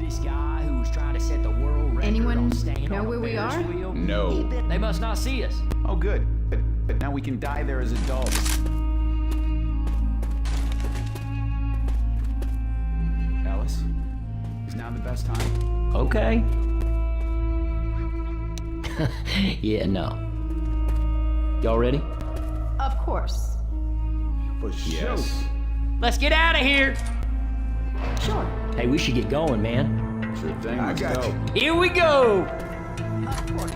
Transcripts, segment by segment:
This guy who was trying to set the world record Anyone on staying know on a where we Ferris are? wheel. No. They must not see us. Oh, good. But now we can die there as adults. Ellis, is now the best time? Okay. Yeah, no. Y'all ready? Of course. Yes. Let's get out of here. Sure. Hey, we should get going, man. Sure thing. Let's go. Here we go. Of course.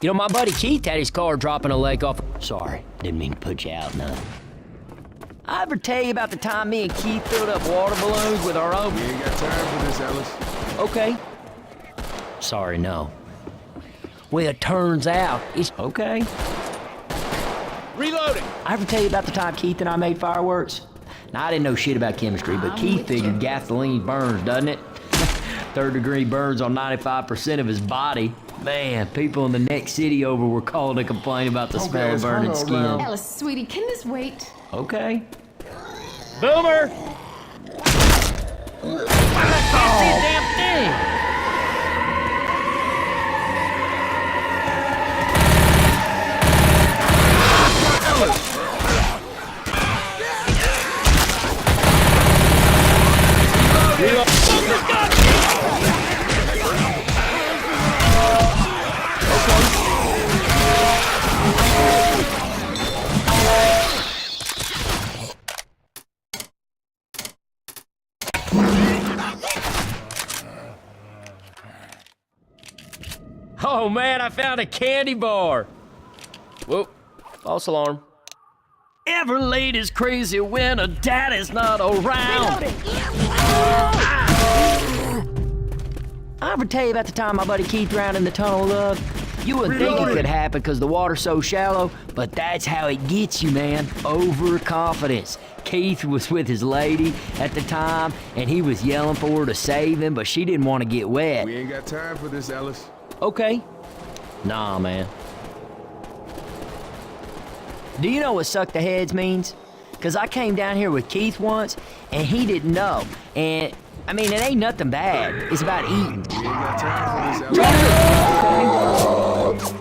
You know, my buddy Keith had his car drop in a lake off. Sorry, didn't mean to put you out none. I ever tell you about the time me and Keith filled up water balloons with our own? We ain't got time for this, Ellis. Okay. Sorry, no. Well, it turns out it's okay. Reloading! I ever tell you about the time Keith and I made fireworks? Now, I didn't know shit about chemistry, but Keith figured gasoline burns, doesn't it? Third-degree burns on 95% of his body. Man, people in the next city over were calling to complain about the smell of burning skin. Ellis, sweetie, can this wait? Okay. Boomer! Can't see a damn thing! Oh man, I found a candy bar. Whoa, false alarm. Ever late is crazy when a daddy's not around. I ever tell you about the time my buddy Keith drowned in the Tunnel of Love? You wouldn't think it could happen because the water's so shallow, but that's how it gets you, man. Overconfidence. Keith was with his lady at the time, and he was yelling for her to save him, but she didn't want to get wet. We ain't got time for this, Ellis. Okay. Nah, man. Do you know what suck the heads means? Because I came down here with Keith once, and he didn't know. And, I mean, it ain't nothing bad. It's about eating. We ain't got time for this, Ellis.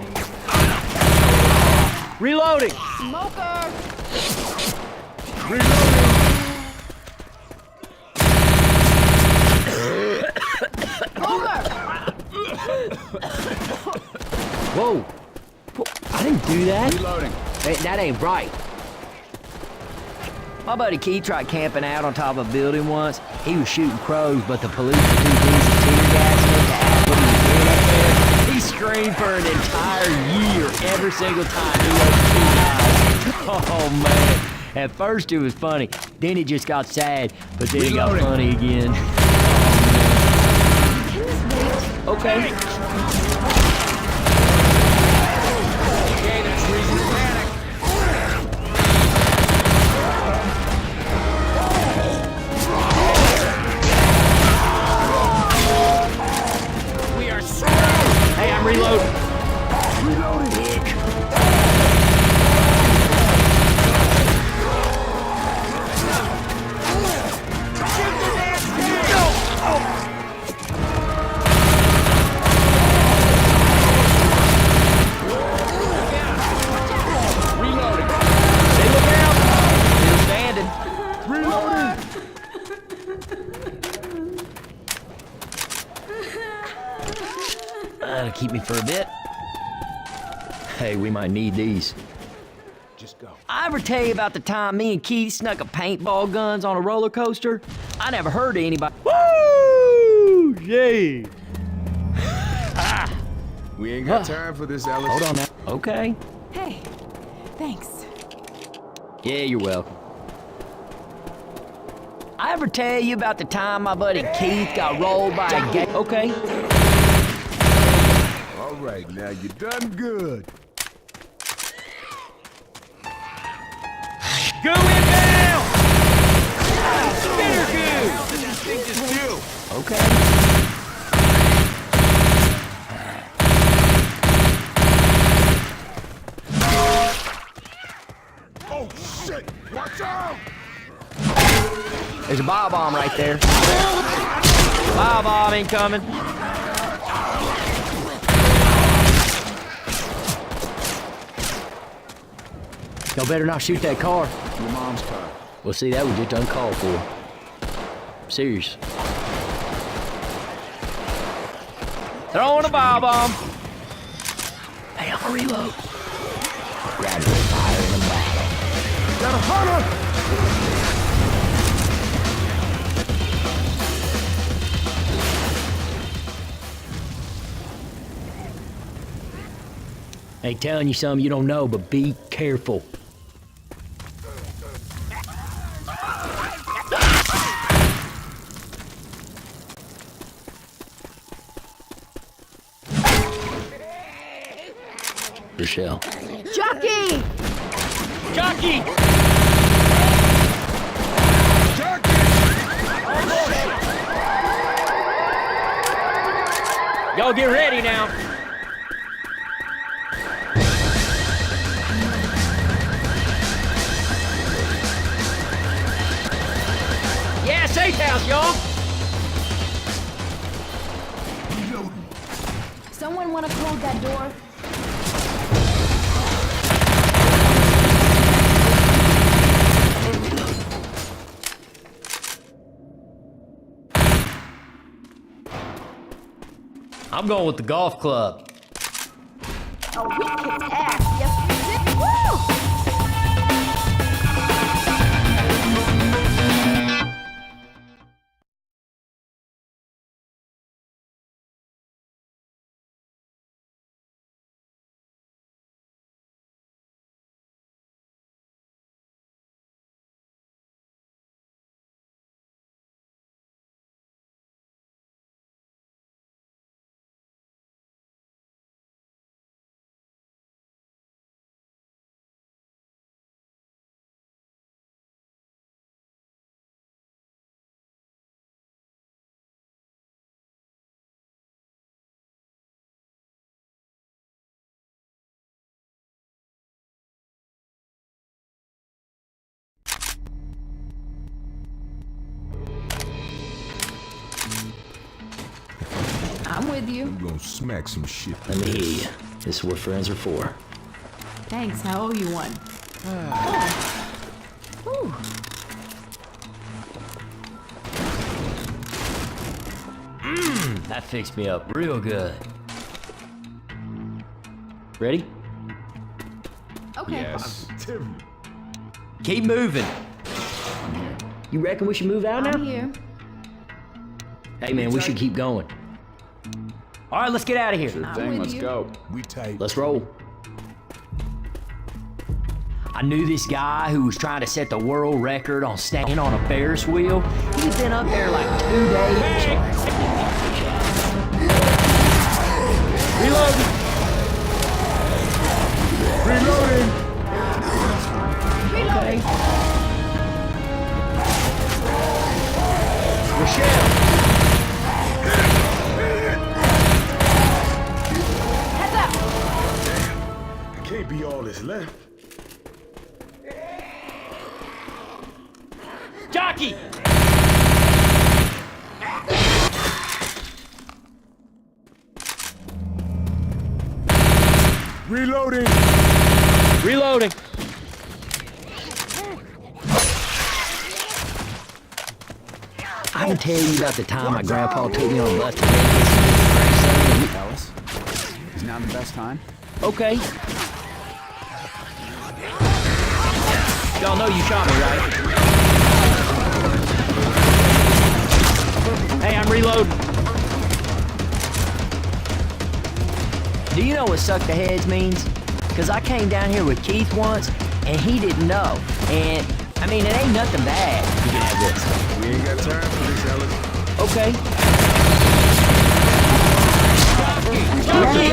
Reloading! Smoker! Whoa. I didn't do that. Reloading. Hey, that ain't right. My buddy Keith tried camping out on top of a building once. He was shooting crows, but the police were too busy tear gassing him to ask what he was doing up there. He screamed for an entire year every single time he was shooting guys. Oh, man. At first it was funny, then it just got sad, but then it got funny again. Can this wait? Okay. Okay, that's reason to panic. We are screwed! Hey, I'm reloading. Reloading. Reloading. Stay looking out. Still standing. Reloading. That'll keep me for a bit. Hey, we might need these. Just go. I ever tell you about the time me and Keith snuck a paintball guns on a roller coaster? I never heard of anybody. Woo! Yeah. We ain't got time for this, Ellis. Hold on now. Okay. Hey, thanks. Yeah, you're welcome. I ever tell you about the time my buddy Keith got rolled by a gay? Okay. All right, now you done good. Go in now! Spinner good. That thing just do. Okay. There's a bio bomb right there. Bio bomb incoming. Y'all better not shoot that car. Your mom's car. Well, see, that was just uncalled for. Serious. Throwing a bio bomb. Hey, I'm gonna reload. Rapid fire in the back. Got a hunter! Hey, telling you something you don't know, but be careful. Rochelle. Jockey! Jockey! Y'all get ready now. Yeah, safe house, y'all. Someone wanna close that door? I'm going with the golf club. Oh, we kicked ass. Yes, we did. Woo! I'm with you. I'm gonna smack some shit. Let me hear you. This is what friends are for. Thanks, I owe you one. Whew. That fixed me up real good. Ready? Okay. Yes. Keep moving. You reckon we should move out I'm now? here. Hey man, we should keep going. All right, let's get out of here. Sure I'm thing, with let's you. go. We tight. Let's roll. I knew this guy who was trying to set the world record on staying on a Ferris wheel. He's been up there like 2 days. Reloading. Reloading. Okay. Rochelle. Heads up! Can't be all that's left. Jockey! Reloading. Reloading. I can tell you about the time my grandpa took me on a bus to Memphis. Ellis, is now the best time? Okay. Y'all know you shot me, right? Hey, I'm reloading. Do you know what suck the heads means? Because I came down here with Keith once, and he didn't know. And, I mean, it ain't nothing bad. You can have this. We ain't got time for this, Ellis. Okay. Jockey!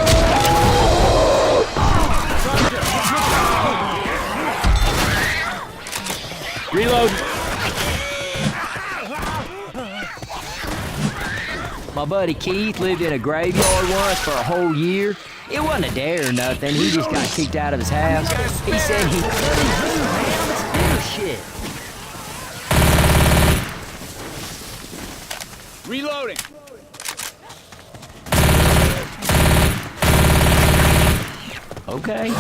Reload. My buddy Keith lived in a graveyard once for a whole year. It wasn't a dare or nothing. He just got kicked out of his house. He said he couldn't move, man. Let's finish Shit. Reloading. Okay.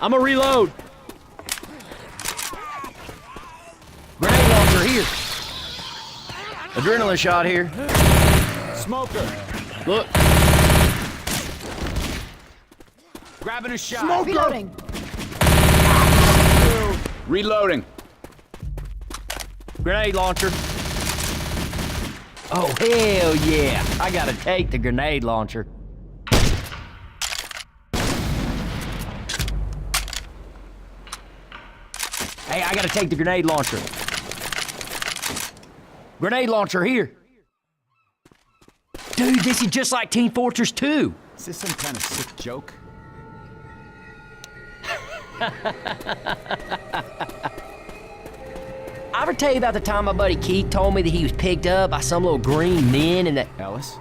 I'm a reload. Grenade launcher here. Adrenaline shot here. Smoker. Look. Grabbing a shot. Reloading. Reloading. Grenade launcher. Oh, hell yeah. I gotta take the grenade launcher. Hey, I gotta take the grenade launcher. Grenade launcher here. Dude, this is just like Team Fortress 2. Is this some kind of sick joke? I ever tell you about the time my buddy Keith told me that he was picked up by some little green men and that... Ellis,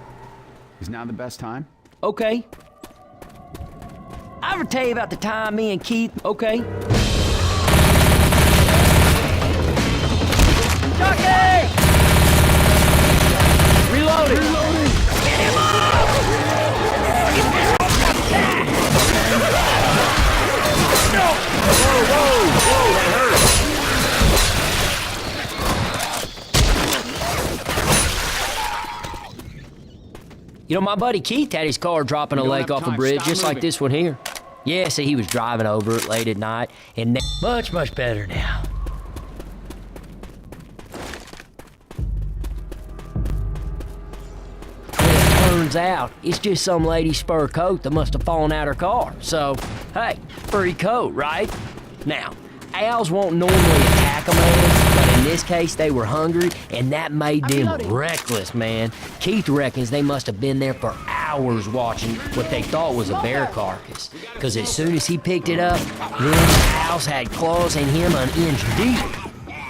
is now the best time? Okay. I ever tell you about the time me and Keith... Okay. Jockey! Reloading! Get him up! No! Whoa, that hurt. You know, my buddy Keith had his car dropping a We don't lake have off a time. bridge Stop just like moving. this one here. Yeah, see, he was driving over it late at night, and much better now. Turns out, it's just some lady's fur coat that must have fallen out her car. So, hey, furry coat, right? Now, owls won't normally attack a man, but in this case, they were hungry, and that made them reloading. reckless, man. Keith reckons they must have been there for hours watching what they thought was a bear carcass. Because as soon as he picked it up, them owls had claws in him an inch deep.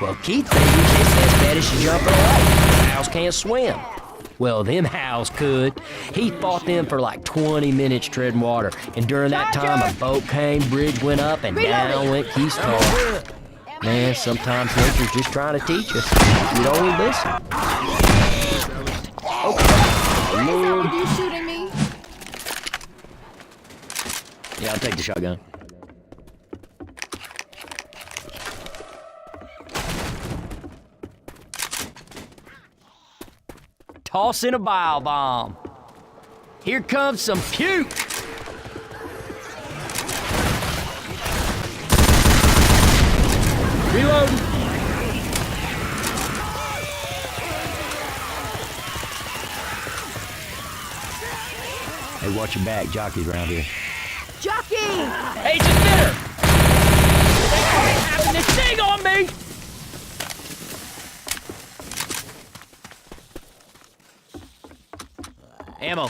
Well, Keith figures it's as bad as jumping away. Owls can't swim. Well, them owls could. He fought them for like 20 minutes treading water. And during that time, a boat came, bridge went up, and down went Keith's car. Man, sometimes nature's just trying to teach us. You don't listen. Are you shooting me? Yeah, I'll take the shotgun. Toss in a bile bomb. Here comes some puke. Reloading. Hey, watch your back. Jockey's around here. Jockey! Hey, just hit her. They having this thing on me. Ammo.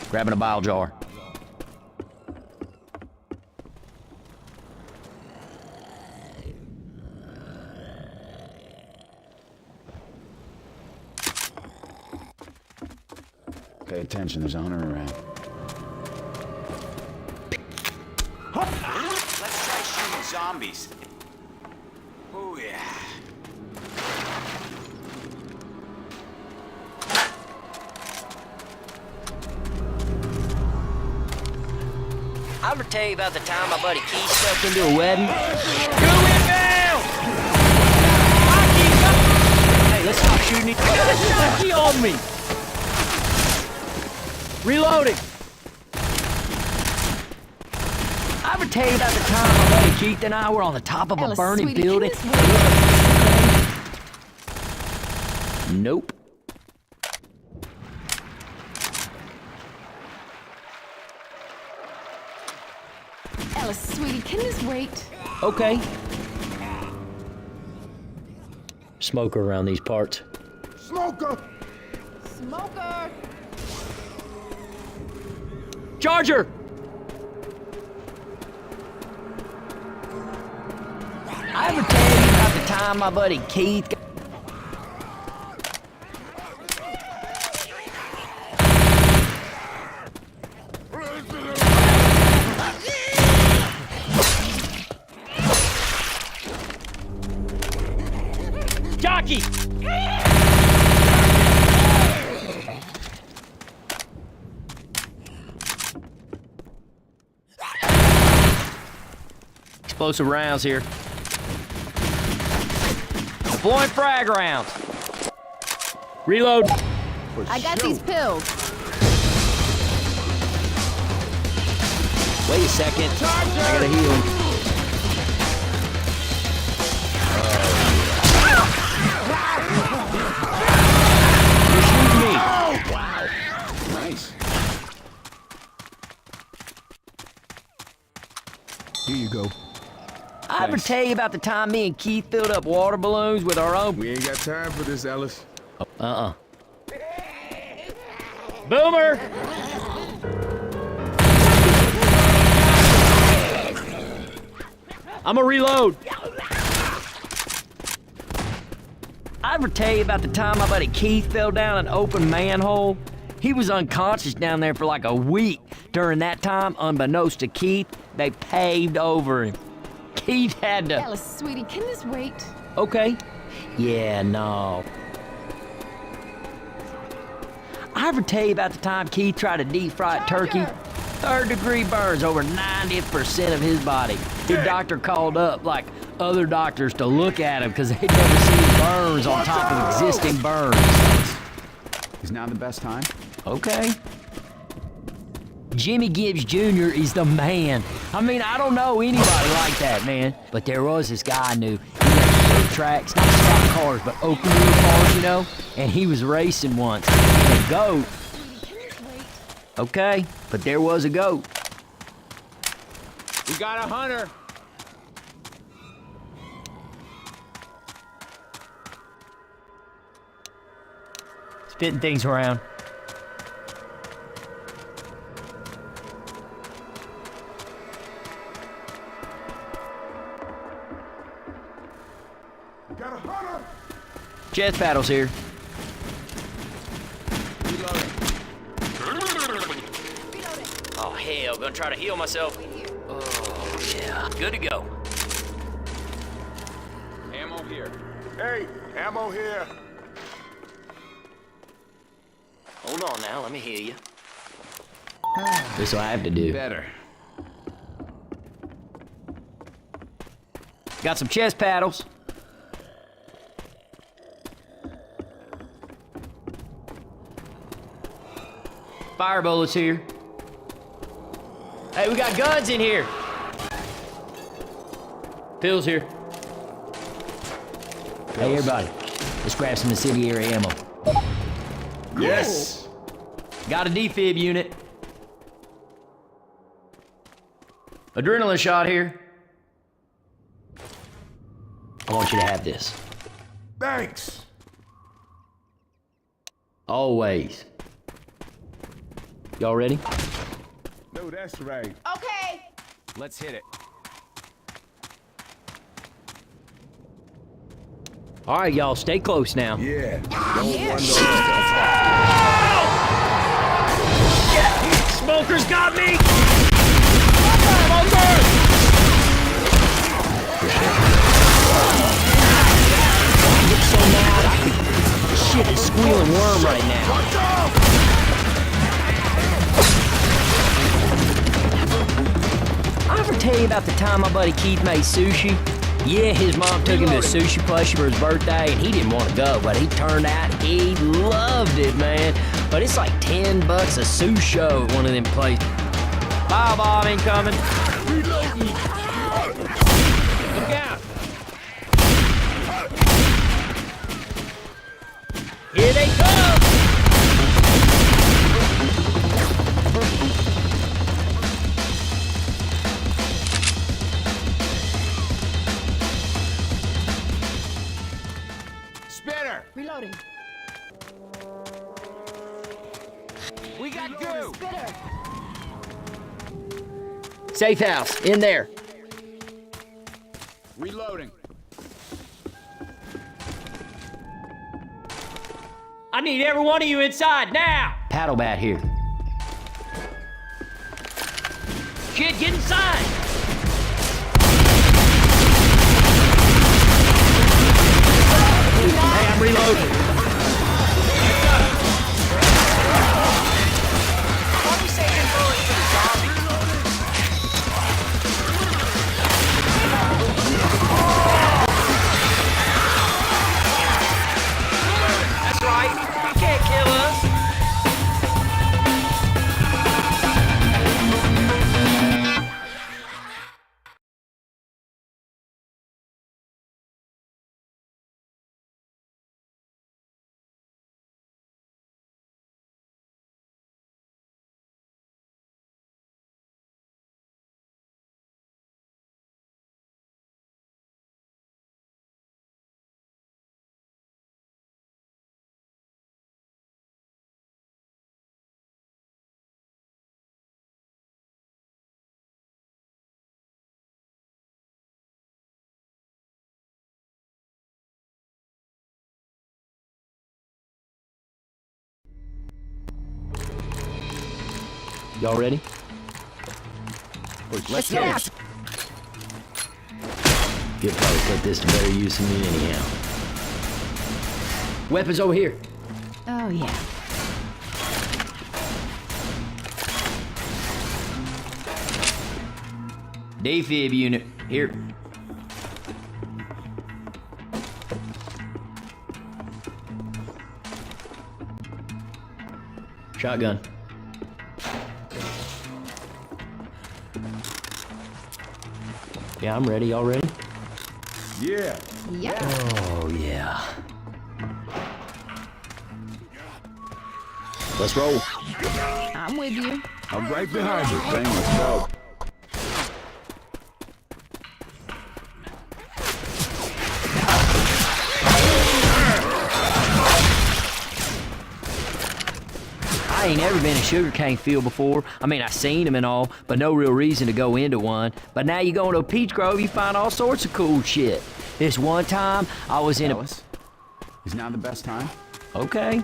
Grabbing a bile jar. Pay attention, there's a hunter around. Let's try shooting zombies. Oh yeah. I ever tell you about the time my buddy Keith stuck into a wedding? Hey, let's stop shooting each other. Jockey on me. Reloading. I ever tell you about the time my buddy Keith and I were on the top of a Ellis, burning sweetie, building? can this Nope. Ellis, sweetie, can this wait? Okay. Smoker around these parts. Smoker! Charger. I ever tell you about the time my buddy Keith... Jockey! Explosive rounds here. Deploying frag rounds. Reload. I got these pills. Wait a second. I gotta heal him. You're shooting me. Nice. Here you go. I ever tell you about the time me and Keith filled up water balloons with our own... We ain't got time for this, Ellis. Uh-uh. Boomer! I'm a reload. I ever tell you about the time my buddy Keith fell down an open manhole? He was unconscious down there for like a week. During that time, unbeknownst to Keith, they paved over him. Keith had to... Ellis, sweetie, can this wait? Okay. Yeah, no. I ever tell you about the time Keith tried to deep fry a turkey? Third-degree burns over 90% of his body. His doctor called up, like, other doctors to look at him because they'd never seen burns on top of existing burns. Is now the best time? Okay. Jimmy Gibbs Jr. is the man. I mean, I don't know anybody like that, man. But there was this guy I knew. He raced dirt tracks, not stock cars, but open wheel cars, you know? And he was racing once. And a goat. Okay, but there was a goat. We got a hunter. Spitting things around. Got a hunter! Chest paddles here. Oh, hell, gonna try to heal myself. Oh, yeah, good to go. Ammo here. Hey, ammo here. Hold on now, let me heal you. This will I have to do. Better. Got some chest paddles. Fire bullets here. Hey, we got guns in here. Pills here. Hey, everybody. Let's grab some incendiary ammo. Yes. Got a defib unit. Adrenaline shot here. I want you to have this. Thanks. Always. Y'all ready? No, that's right. Okay. Let's hit it. All right, y'all, stay close now. Yeah. Don't want Smoker's got me! Look so mad. Shit is squealing worm right now. I ever tell you about the time my buddy Keith made sushi? Yeah, his mom took him to a sushi place for his birthday, and he didn't want to go, but he turned out he loved it, man. But it's like $10 a sushi at one of them places. Fire bomb incoming. Look out! Here they come! Spinner! Reloading. We got goo! Spitter. Safe house, in there. Reloading. I need every one of you inside now! Paddle bat here. Kid, get inside! Y'all ready? Let's go. You'll probably put this to better use than me anyhow. Weapons over here. Oh, yeah. Defib unit, here. Shotgun. Yeah, I'm ready. Y'all ready? Yeah. Yeah. Oh, yeah. Let's roll. I'm with you. I'm right behind you, thing. Let's go. I ain't ever been in a sugarcane field before. I mean, I seen them and all, but no real reason to go into one. But now you go into a peach grove, you find all sorts of cool shit. This one time, I was in Ellis, is now the best time? Okay.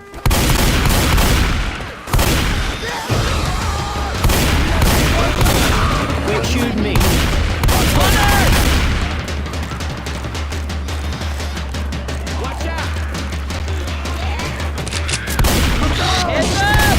Quit shooting me. Watch out! Heads up!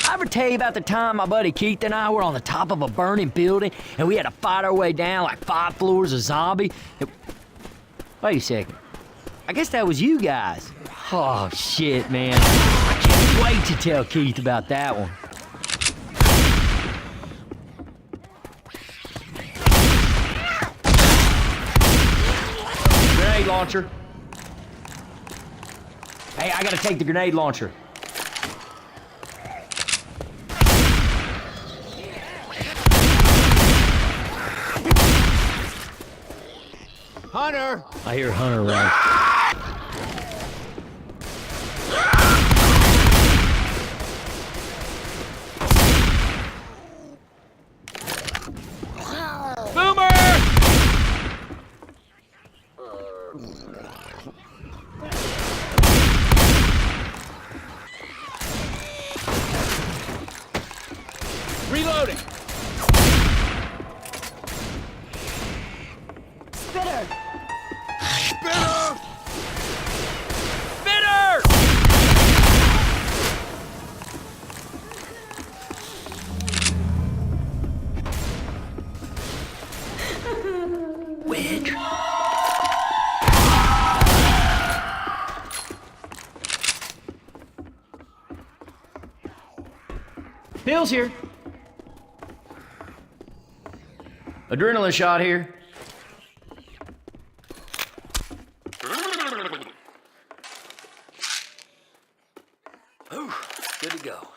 I ever tell you about the time my buddy Keith and I were on the top of a burning building and we had to fight our way down like 5 floors of zombie? Wait a second. I guess that was you guys. Oh, shit, man. I can't wait to tell Keith about that one. Grenade launcher. Hey, I gotta take the grenade launcher. Hunter! I hear Hunter around. Boomer! Reloading! Spitter. Bitter! Witch. Bill's here. Adrenaline shot here. Ooh, good to go.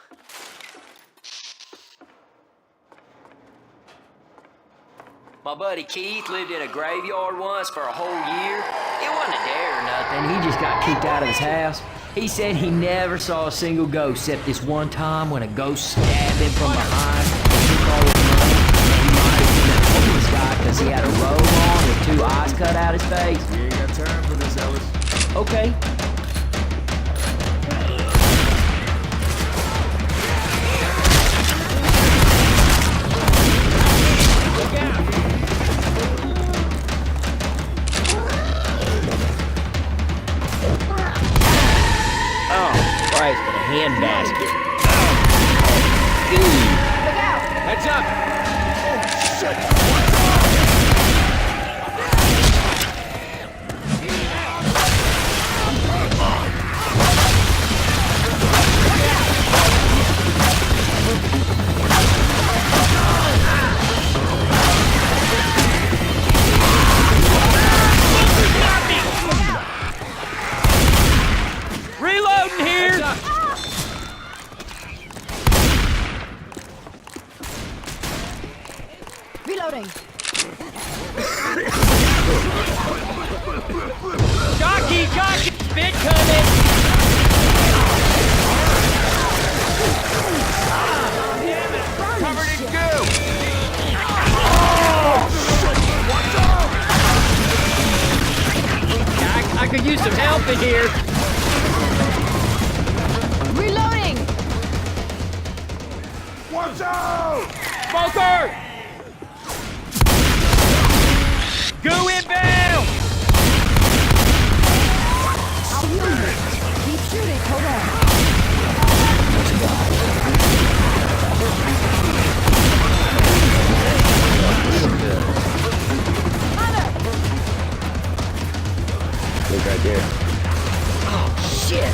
My buddy Keith lived in a graveyard once for a whole year. It wasn't a dare or nothing. He just got kicked out of his house. He said he never saw a single ghost except this one time when a ghost stabbed him from behind and took all his money. And he might have been a homeless guy because he had a robe on with 2 eyes cut out his face. We ain't got time for this, Ellis. Okay. Christ, but a handbasket. Heads up! Reloading here! Heads up! Reloading. Jockey! Spit coming! Damn it! Covered in goo! could use some help in here. Reloading! Watch out! Smoker! Go inbound! I'll heal you. Keep shooting. Hold on. Look right there. Oh, shit!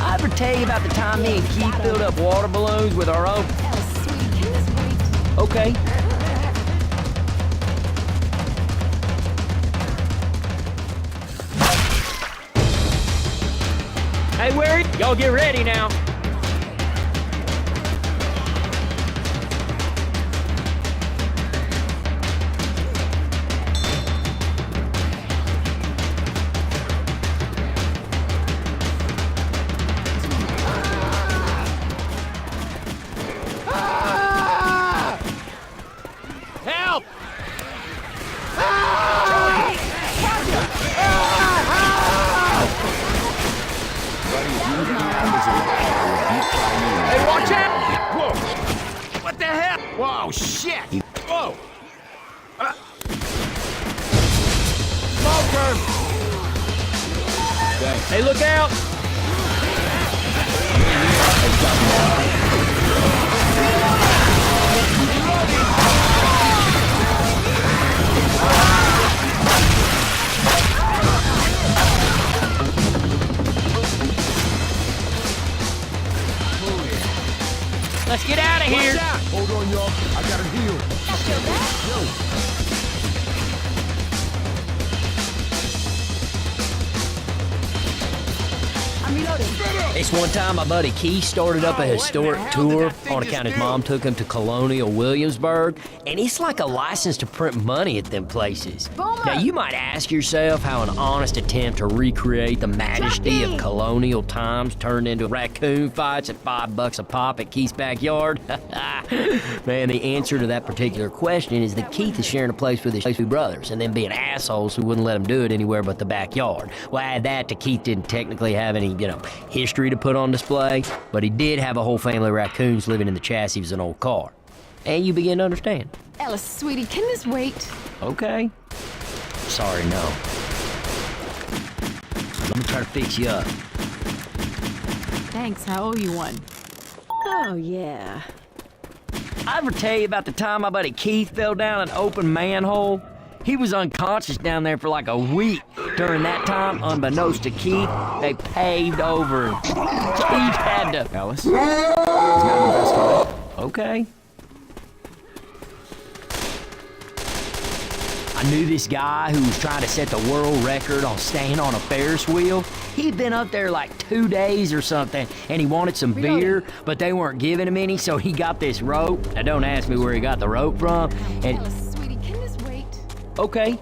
I ever tell you about the time me and Keith filled up water balloons with our own... Ellis, sweetie, can this wait? Okay. Hey, Wary, y'all get ready now. Help! Hey, watch out! Whoa! What the hell? Whoa, shit! Whoa! Smoker! Hey, look out! Let's get out of here! Hold on, y'all. I gotta heal. Got your back? I'm reloading. This one time, my buddy Keith started up a historic tour on account his mom took him to Colonial Williamsburg, and it's like a license to print money at them places. Boomer! Now, you might ask yourself how an honest attempt to recreate the majesty of Jackie! colonial times turned into raccoon fights at $5 a pop at Keith's backyard. Man, the answer to that particular question is that Keith is sharing a place with his two brothers and then being assholes who wouldn't let him do it anywhere but the backyard. Well, add that to Keith didn't technically have any, history to put on display, but he did have a whole family of raccoons living in the chassis of an old car. And you begin to understand. Ellis, sweetie, can this wait? Okay. Sorry, no. Let me try to fix you up. Thanks, I owe you one. Oh, yeah. I ever tell you about the time my buddy Keith fell down an open manhole? He was unconscious down there for like a week. During that time, unbeknownst to Keith, they paved over him. Keith had to... Ellis? Is now the best time? Okay. I knew this guy who was trying to set the world record on staying on a Ferris wheel. He'd been up there like 2 days or something, and he wanted some beer, but they weren't giving him any, so he got this rope. Now, don't ask me where he got the rope from. And Ellis, sweetie, can this wait? okay.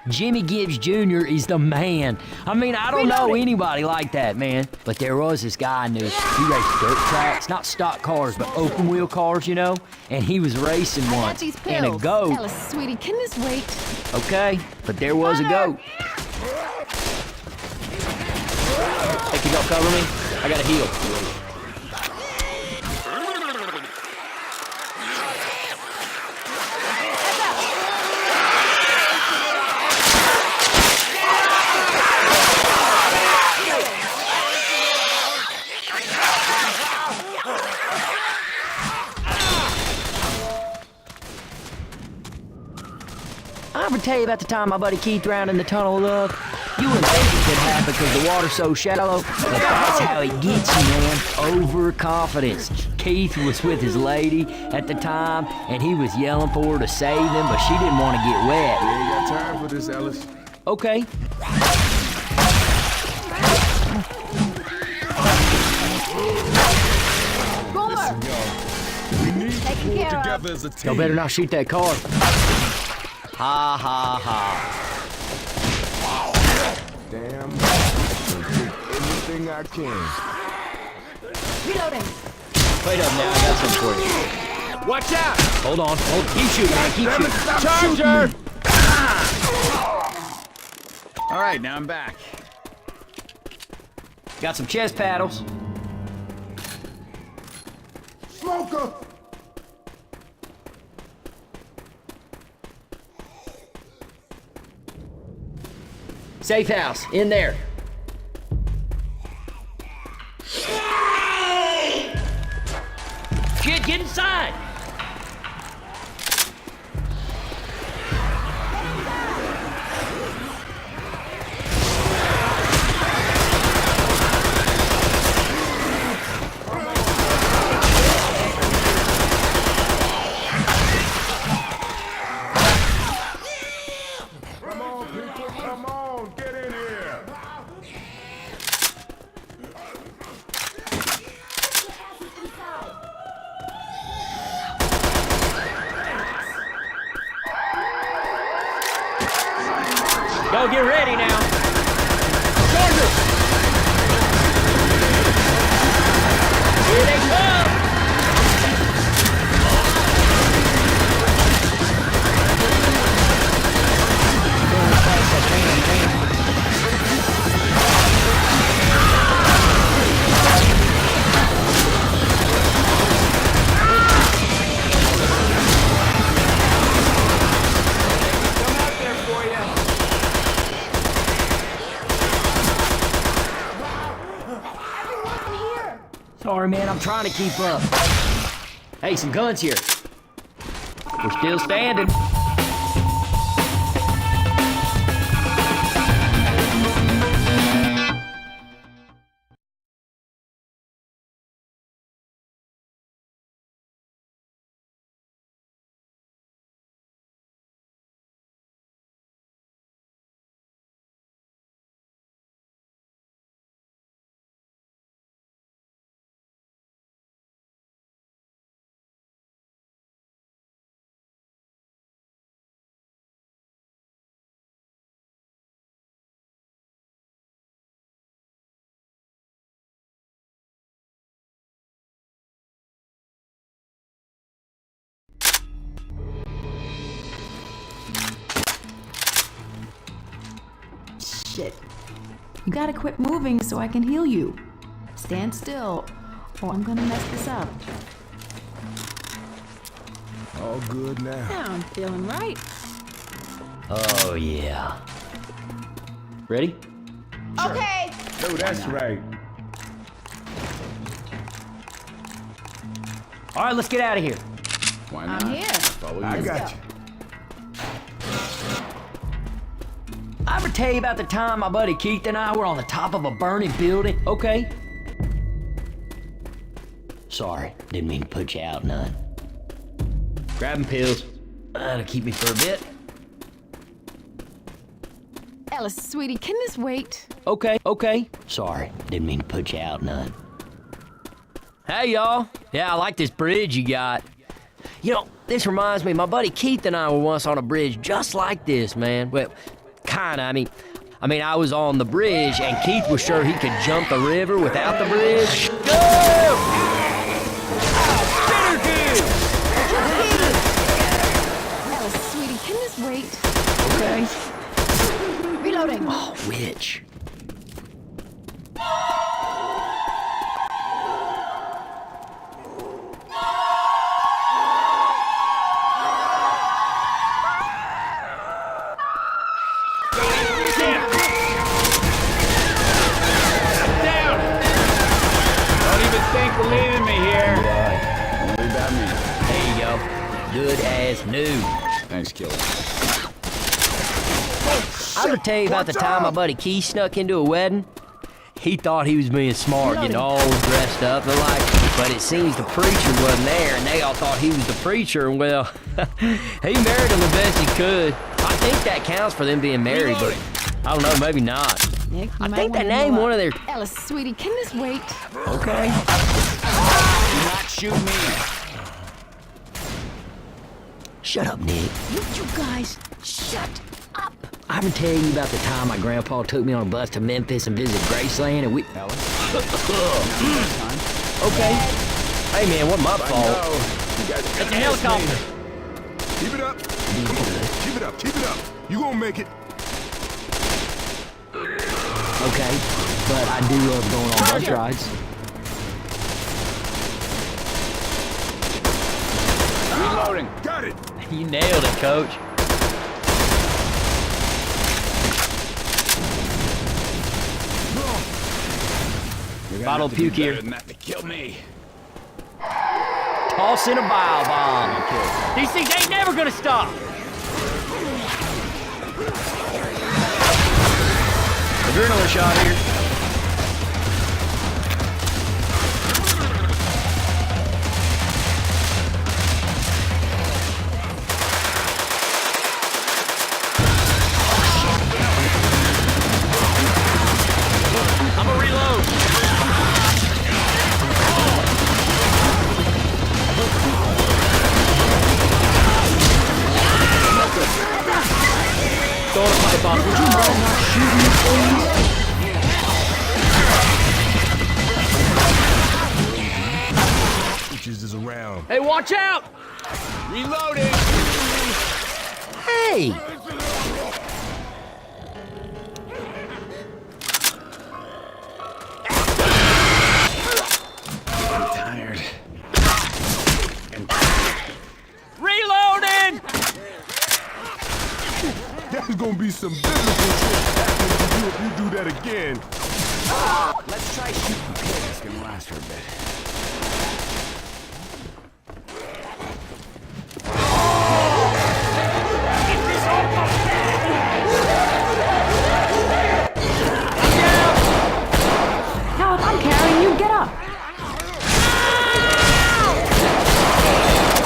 Jimmy Gibbs Jr. is the man. I mean, I don't know anybody like that, man. But there was this guy I knew. He raced dirt tracks, not stock cars, but open wheel cars, And he was racing I got once. these pills. And a goat. Ellis, sweetie, can this wait? Okay, but there was a goat. Hey, can y'all cover me? I gotta heal. I ever tell you about the time my buddy Keith drowned in the Tunnel of Love? You wouldn't think it could happen because the water's so shallow, but that's how he gets you, man. Overconfidence. Keith was with his lady at the time, and he was yelling for her to save him, but she didn't want to get wet. We ain't got time for this, Ellis. Okay. Boomer! We need Taking taken pull care of. together as a team. Y'all better not shoot that car. Ha ha ha. Damn. I'll take anything I can. Reloading. Wait up now, I got something for you. Watch out! Hold on, keep shooting, man, keep shooting. Charger! All right, now I'm back. Got some chest paddles. Smoker! Safe house, in there. Kid, get inside! Come on, people, come on, get in here. Go get ready now. Charger! Here they come! Sorry, man, I'm trying to keep up. Hey, some guns here. We're still standing. Shit. You gotta quit moving so I can heal you. Stand still, or I'm gonna mess this up. All good now. Now I'm feeling right. Oh, yeah. Ready? Okay. Oh, that's right. All right, let's get out of here. Why not? I'm here. Follow you. I got you. I ever tell you about the time my buddy Keith and I were on the top of a burning building? Okay. Sorry, didn't mean to put you out none. Grabbing pills. That'll keep me for a bit. Ellis, sweetie, can this wait? Okay. Sorry, didn't mean to put you out none. Hey, y'all. Yeah, I like this bridge you got. You know, this reminds me, my buddy Keith and I were once on a bridge just like this, man. Well, kinda, I mean, I was on the bridge and Keith was sure he could jump the river without the bridge. Go! Ellis, sweetie, can this wait? Okay. Reloading. Oh, witch. Believe in me here. Only about me. There you go. Good as new. Thanks, killer. I ever tell you about the time my buddy Keith snuck into a wedding? He thought he was being smart, getting all dressed up, but it seems the preacher wasn't there, and they all thought he was the preacher, and well, he married him the best he could. I think that counts for them being married, but I don't know, maybe not. Nick, you I might think they wanna named heal one up. of their... Ellis, sweetie, can this wait? Okay. Do not shoot me. Shut up, Nick. You guys, shut up. I've been telling you about the time my grandpa took me on a bus to Memphis and visit Graceland and we... Okay. Hey, man, wasn't my fault. It's a helicopter. Keep it up. Come on. Keep it up. Keep it up. You gonna make it. Okay, but I do love going on bus rides. Reloading. Got it. You nailed it, coach. Bottle of puke here. Better than that to kill me. Toss in a bile bomb. These things ain't never gonna stop. Adrenaline shot here. I'm gonna reload. Throwing a pipe bomb. Would you mind not shooting me, please? Bitches is around. Hey, watch out! Reloading. Hey! I'm tired. Reloading! There's gonna be some biblical shit happening to you if you do that again. Let's try shooting. This can last for a bit. Howard, I'm carrying you. Get up.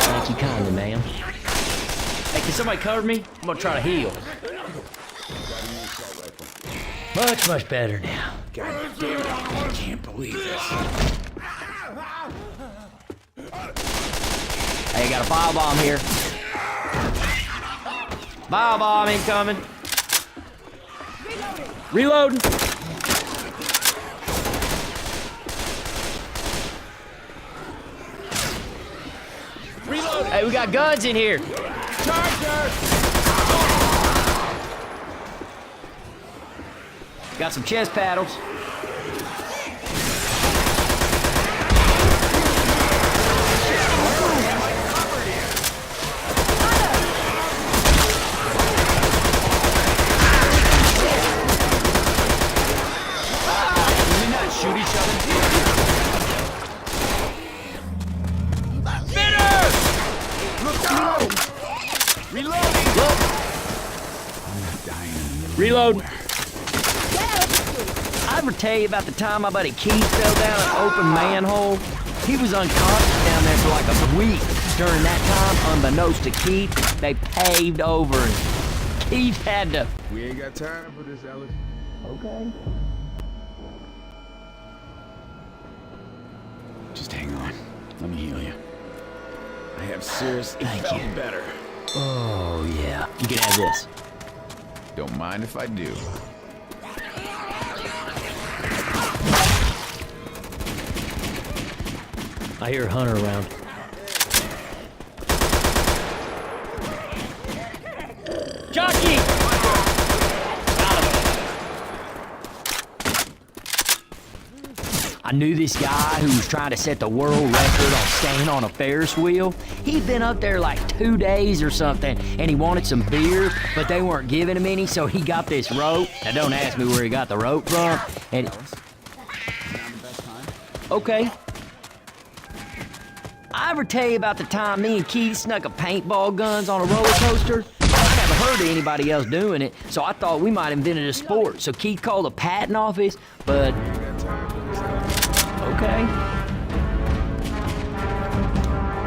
Thank you kindly, ma'am. Hey, can somebody cover me? I'm gonna try to heal. Much better now. God damn it. I can't believe this. Hey, got a bile bomb here. Bile bomb incoming. Reloading. Hey, we got guns in here. Got some chest paddles. Can we not shoot each other? Reloading. I'm not dying in the middle of Reload. nowhere. I ever tell you about the time my buddy Keith fell down an open manhole? He was unconscious down there for like a week. During that time, unbeknownst to Keith, they paved over and Keith had to... We ain't got time for this, Ellis. Okay. Just hang on. Let me heal you. I have seriously Thank felt you. better. Oh, yeah. You can have this. Don't mind if I do. I hear Hunter around. Jockey! I knew this guy who was trying to set the world record on staying on a Ferris wheel. He'd been up there like 2 days or something, and he wanted some beer, but they weren't giving him any, so he got this rope. Now, don't ask me where he got the rope from. And okay. I ever tell you about the time me and Keith snuck a paintball guns on a roller coaster? I never heard of anybody else doing it, so I thought we might invent a sport. So Keith called the patent office, but... Okay.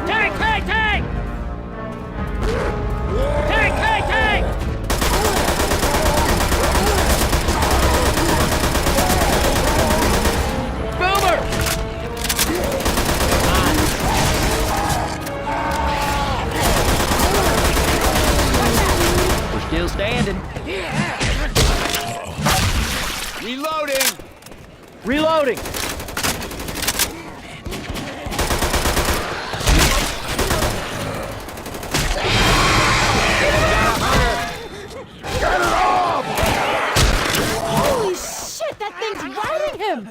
Tank! Tank! Tank! Tank! Tank! Tank! Boomer! Still standing. Reloading! Reloading. Holy shit, that thing's riding him!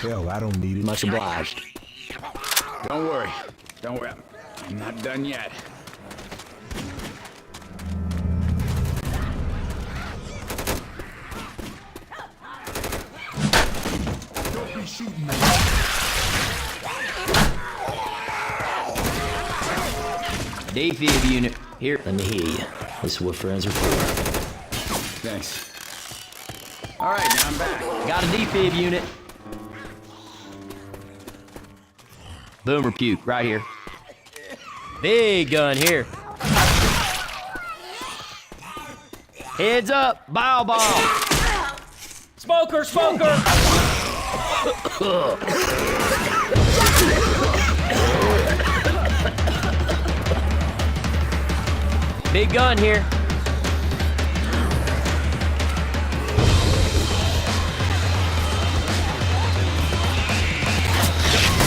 Hell, I don't need it. Much obliged. Don't worry. Don't worry. I'm not done yet. Don't be shooting me. Defib unit. Here, let me hear you. This is what friends are for. Thanks. All right, now I'm back. Got a defib unit. Boomer puke, right here. Big gun here. Heads up, bile bomb. Smoker, smoker! Big gun here.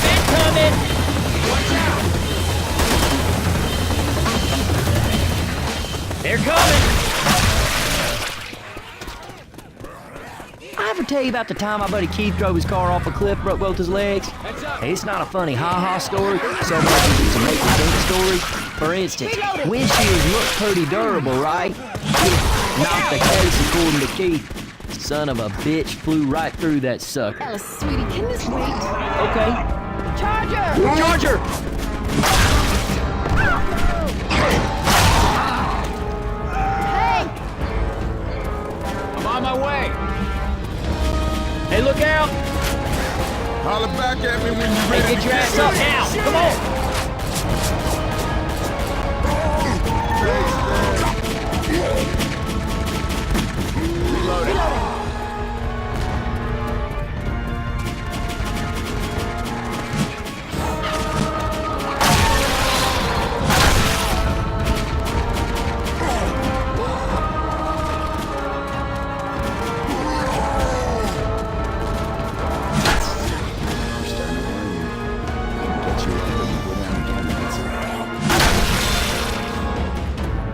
Incoming! They're coming. I ever tell you about the time my buddy Keith drove his car off a cliff, broke both his legs? Hey, it's not a funny ha-ha story so much as it's a make-you-think story. For instance, windshields look pretty durable, right? Not the case according to Keith. Son of a bitch flew right through that sucker. Ellis, sweetie, can this wait? Okay. Charger! Charger! Hey! I'm on my way. Hey, look out! Holler back at me when you're Hey, ready. get your ass up now! Come on!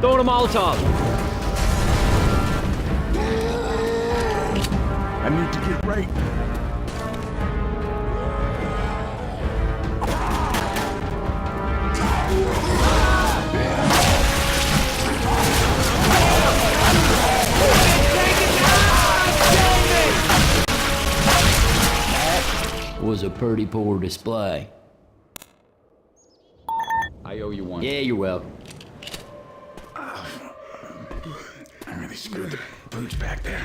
Throwing a Molotov. I need to get right. Was a pretty poor display. I owe you one. Yeah, you're welcome. I really screwed the boots back there.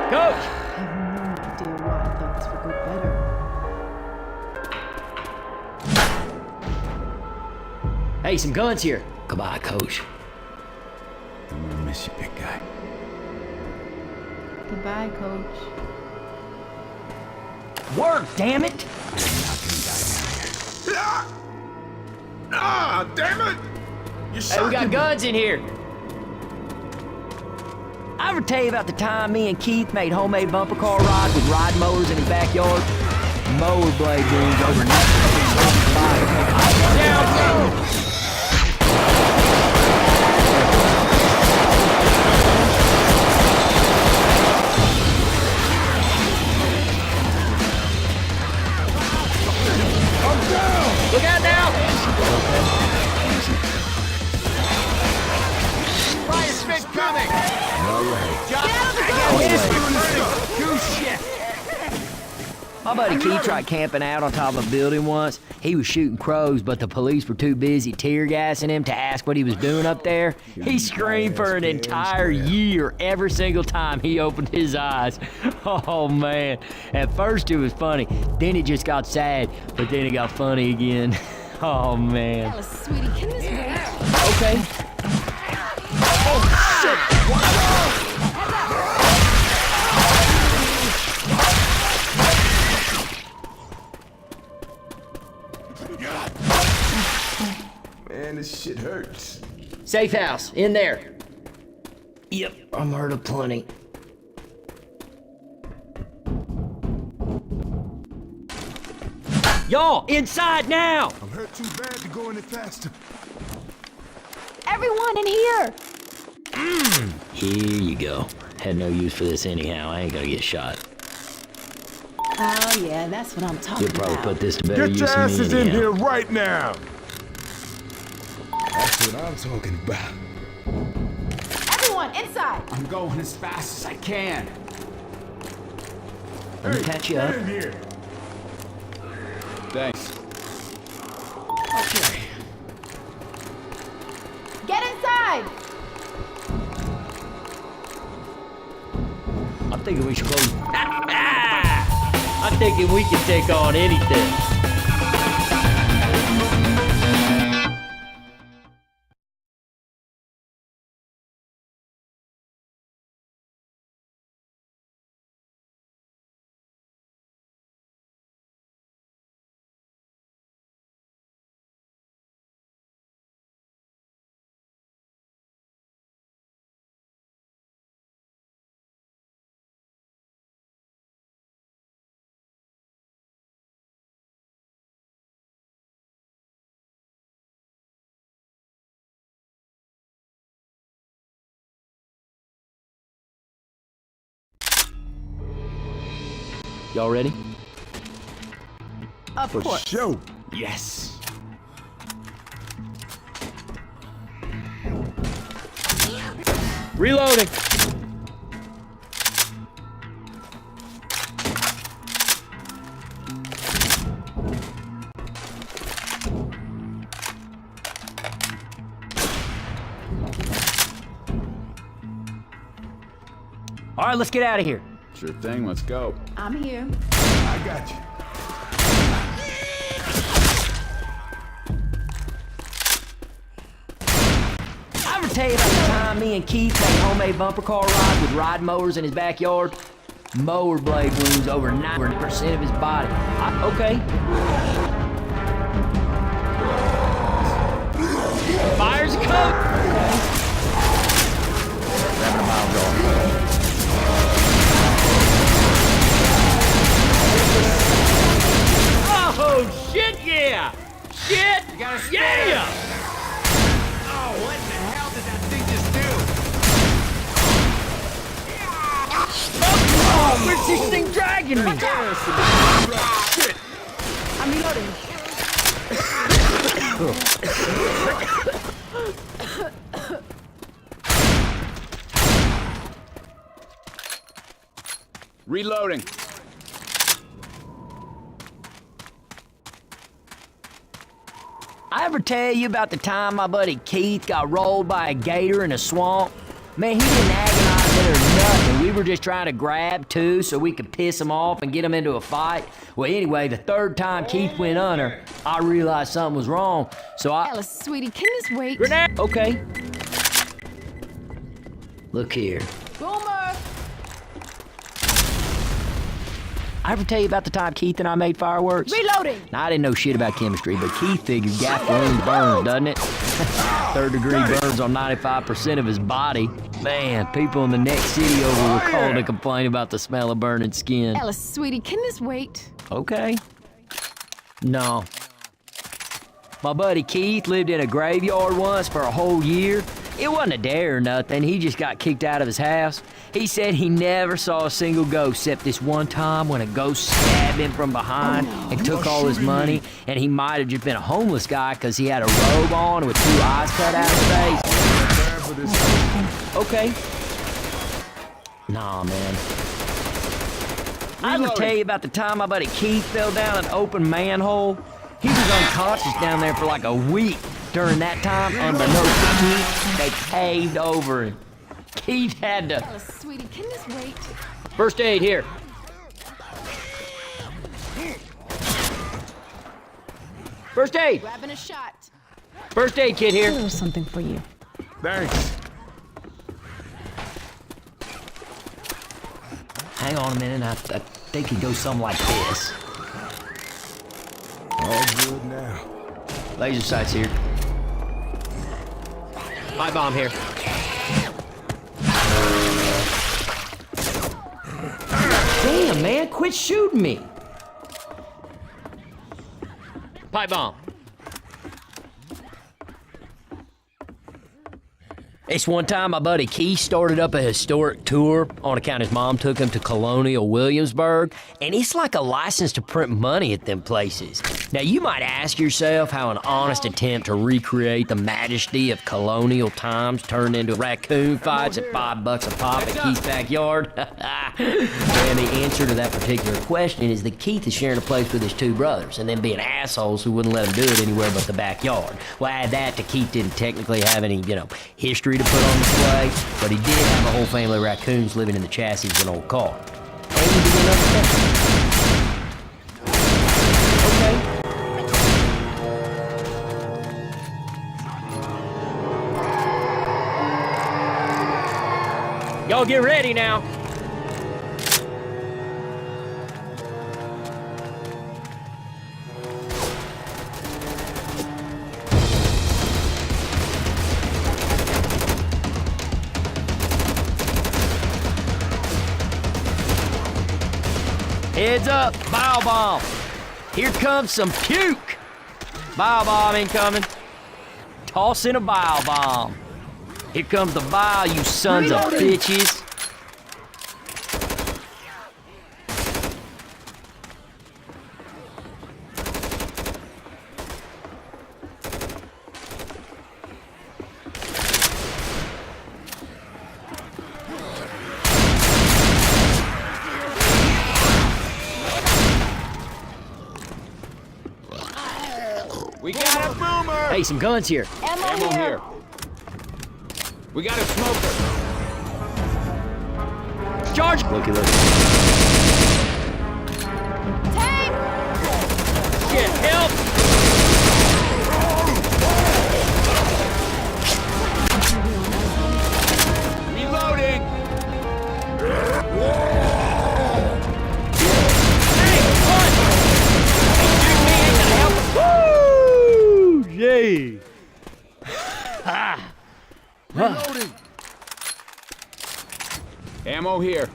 Coach! I have no idea why I thought this would go better. Hey, some guns here. Goodbye, Coach. I'm gonna miss you, big guy. Goodbye, Coach. Work, damn it! Ah, damn it! You Hey, shot we got me. guns in here. I ever tell you about the time me and Keith made homemade bumper car rides with ride mowers in his backyard? Mower blade wounds over Look out now! Fire spit coming! All right. My buddy Keith tried camping out on top of a building once. He was shooting crows, but the police were too busy tear gassing him to ask what he was doing up there. He screamed for an entire year every single time he opened his eyes. Oh man. At first it was funny, then it just got sad, but then it got funny again. Oh man. Ellis, sweetie, can this wait? Okay. Man, this shit hurts. Safe house, in there. Yep, I'm hurt of plenty. Y'all, inside now! I'm hurt too bad to go any faster. Everyone in here! Here you go. Had no use for this anyhow. I ain't gonna get shot. Oh, yeah, that's what I'm talking You'll probably about. put this to better Get use your than me asses in anyhow. here right now. That's what I'm talking about. Everyone inside! I'm going as fast as I can. Let me patch you up. Get in here. Thanks. Okay. Get inside! I'm thinking we should close. I'm thinking we can take on anything. Y'all ready? Of For course. sure. Yes. Reloading. All right, let's get out of here. Sure thing, let's go. I'm here. I got you. I ever tell you about the time me and Keith made homemade bumper car rides with ride mowers in his backyard? Mower blade wounds over 90% of his body. Okay. Fire's coming. Grabbing a mile jar. Oh, shit, yeah! Shit, yeah! Oh, what in the hell did that thing just do? Oh, where's this thing dragging me? I'm reloading. Reloading. I ever tell you about the time my buddy Keith got rolled by a gator in a swamp? Man, he didn't agonize it or nothing. We were just trying to grab two so we could piss him off and get him into a fight. Well, anyway, the third time Keith went under, I realized something was wrong. So Ellis, sweetie, can this wait? Grenade! Okay. Look here. Boomer! I ever tell you about the time Keith and I made fireworks? Reloading! Now, I didn't know shit about chemistry, but Keith figured gasoline burns, doesn't it? Third degree burns on 95% of his body. Man, people in the next city over were calling to complain about the smell of burning skin. Ellis, sweetie, can this wait? Okay. No. My buddy Keith lived in a graveyard once for a whole year. It wasn't a dare or nothing. He just got kicked out of his house. He said he never saw a single ghost except this one time when a ghost stabbed him from behind and took all his money. And he might have just been a homeless guy because he had a robe on with two eyes cut out of his face. Okay. Nah, man. I ever tell you about the time my buddy Keith fell down an open manhole? He was unconscious down there for like a week. During that time, unbeknownst to Keith, they caved over him. Keith had to... Ellis, sweetie, can this wait? First aid here. First aid! Grabbing a shot. First aid kit A here. little something for you. Thanks. Hang on a minute, I think it goes something like this. All good now. Laser sights here. Pipe bomb here. Damn, man, quit shooting me. Pipe bomb. This one time, my buddy Keith started up a historic tour on account his mom took him to Colonial Williamsburg, and it's like a license to print money at them places. Now, you might ask yourself how an honest attempt to recreate the majesty of colonial times turned into raccoon fights at $5 a pop at Keith's backyard. And the answer to that particular question is that Keith is sharing a place with his two brothers, and then being assholes who wouldn't let him do it anywhere but the backyard. Well, add that to Keith didn't technically have any, history to put on display, but he did have a whole family of raccoons living in the chassis of an old car. And he began upsetting. Y'all get ready now. Heads up, bile bomb. Here comes some puke. Bile bomb incoming. Toss in a bile bomb. Here comes the bile, you sons of bitches. We got a boomer! Hey, some guns here. Ammo here. We got a smoker. Charge! Looky. Tank! Shit, help! Reloading! Hey, run! Hey, shoot me, ain't gonna help us. Woo! Yay! Reloading. Ammo here.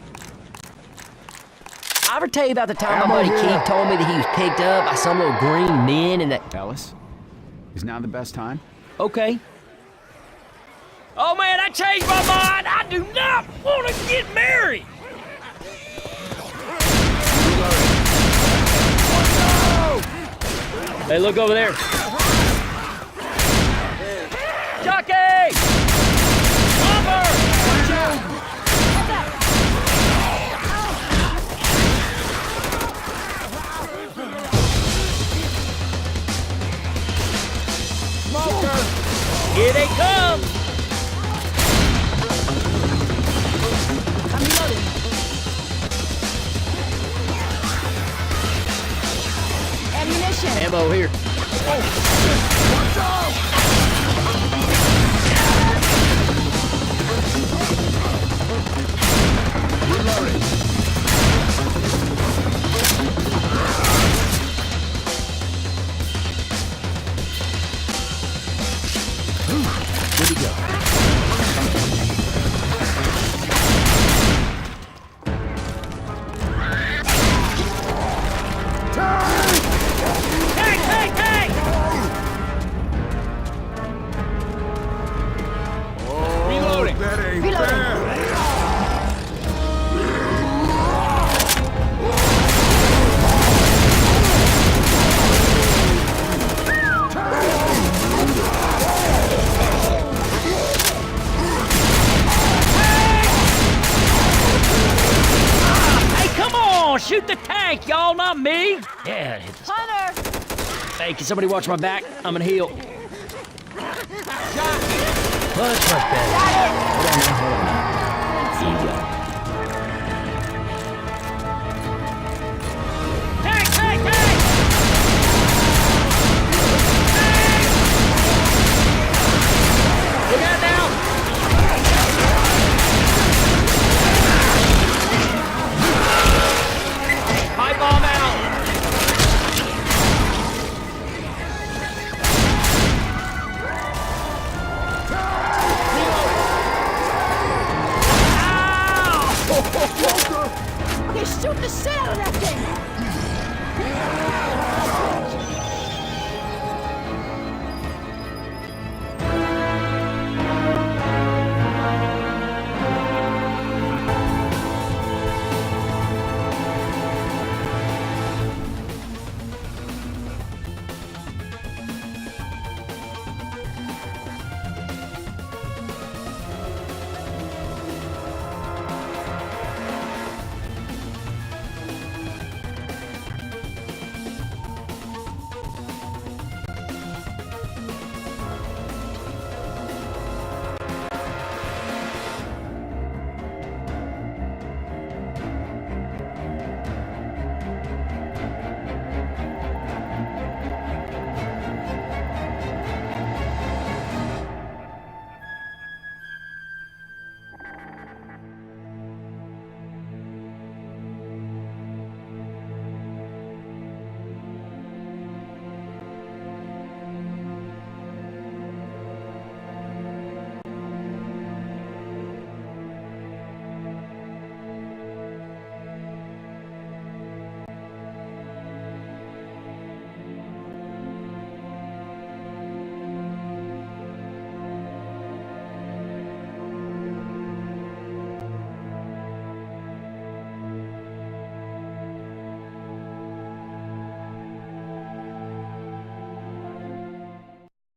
I ever tell you about the time my buddy Keith told me that he was picked up by some little green men and that... Ellis, is now the best time? Okay. Oh man, I changed my mind! I do not want to get married! Hey, look over there. Jockey! Bomber! Watch out! Smoker! Here they come! I'm reloading. Ammunition. Ammo here. Watch out! Reloading. Where'd he go? Hey, hey, hey! Reloading. That ain't Reloading. bad. Hey, come on! Shoot the tank, y'all, not me! Yeah, it hit the... Hunter! Hey, can somebody watch my back? I'm gonna heal. Much better. Hold on now. Here you go. Tank, tank, tank! Look out now! Pipe bomb out! Shoot the shit out of that thing!